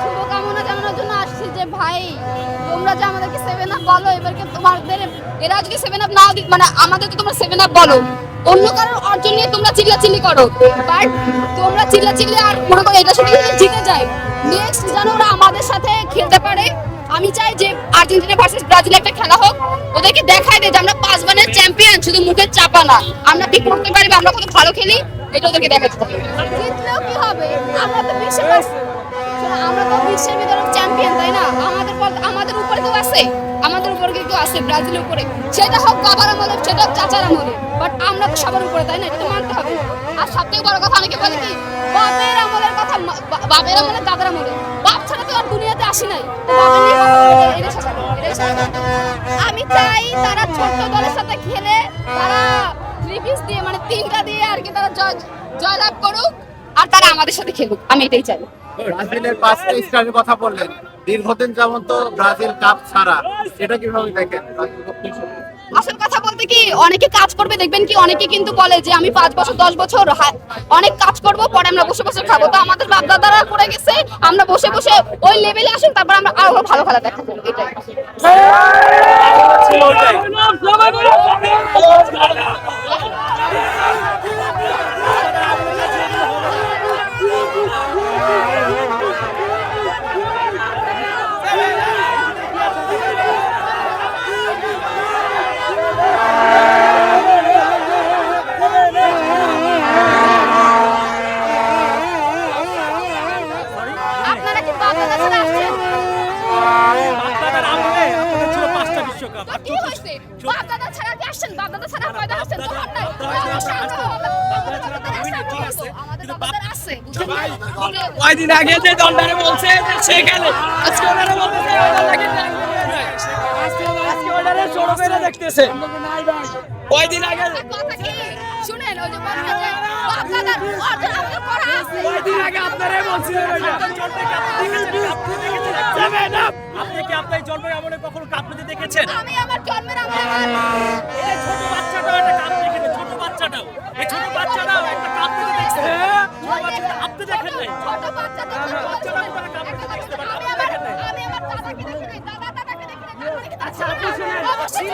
শুভকামনা জানানোর জন্য আসছি যে ভাই তোমরা যে আমাদেরকে 7 আপ বলো, এবারকে তোমাদের এরা যদি 7 আপ না দিত মানে আমাদের তো তোমরা 7 আপ বলো, অন্য কারোর অর্জন নিয়ে তোমরা চিল্লাচিল্লি করো, বাট তোমরা চিল্লাচিল্লি আর মনে করো এটা শুধু জিতে যায়, নেক্সট যেন ওরা আমাদের সাথে খেলতে পারে। আমি চাই যে আর্জেন্টিনা ভার্সেস ব্রাজিল একটা খেলা হোক, ওদেরকে দেখাই দেয় যে আমরা 5 বারের চ্যাম্পিয়ন, শুধু মুখের চাপা না, আমরা কি করতে পারি বা আমরা কত ভালো খেলি এটা ওদেরকে দেখাতে হবে। জিতলেও কি হবে, আমরা তো বিশ্বের ভিতরে চ্যাম্পিয়ন, তাই না? আমাদের উপরে কেউ আছে, আমাদের উপরে কেউ আছে ব্রাজিলের উপরে, সেটা হোক বাবার আমলে, সেটা হোক চাচার আমলে, বাট আমরা তো সবার উপরে, তাই না? এটা তো মানতে হবে। আর সবথেকে বড় কথা অনেকে বলে কি বাপের আমলের কথা, বাপের আমলে দাদার আমলে, বাপ ছাড়া তো আর দুনিয়াতে আসি নাই, তো বাপের নিয়ে কথা বলে এটাই শেষ। আমি চাই তারা ছোট দলের সাথে খেলে তারা 3 পিস দিয়ে মানে 3টা দিয়ে আর কি তারা জয়লাভ করুক আর তারা আমাদের সাথে খেলুক, আমি এটাই চাই। ব্রাজিলের 5টা স্টারের কথা বললেন, দীর্ঘদিন যেমন তো ব্রাজিল কাপ ছাড়া, এটা কিভাবে দেখেন? আসল কথা বলতে কি অনেকে কাজ করবে, দেখবেন কি অনেকে কিন্তু বলে যে আমি 5 বছর 10 বছর অনেক কাজ করব, পরে আমরা বসে বসে খাবো। তো আমাদের বাপ দাদারা করে গেছে, আমরা বসে বসে ওই লেভেলে আসুন, তারপর আমরা আরো ভালো খেলা দেখাবো, এটাই। কয়দিন আগে যে দলটারে বলছে সেখানে আজকে ওনারা বলতেছে আজকে ওনারা ছোট করে দেখতেছে। কয়দিন আগে শুনেন ওই যে আপনাদের করা আছে, কয়দিন আগে আপনারা বলছিলেন আপনি কি আপনার জন্মের আমলে কখনো কাপ নিতে দেখেছেন? আমি আমার জন্মের আমলে এই ছোট বাচ্চাটাও একটা কাপ দেখেছে, ছোট বাচ্চাটাও এই ছোট বাচ্চাটাও একটা কাপ নিতে দেখছে। আপনি দেখেন নাই? ছোট বাচ্চাদের আমি আমার দাদাকে দেখি নাই, দাদাকে দেখি নাই, অবশ্যই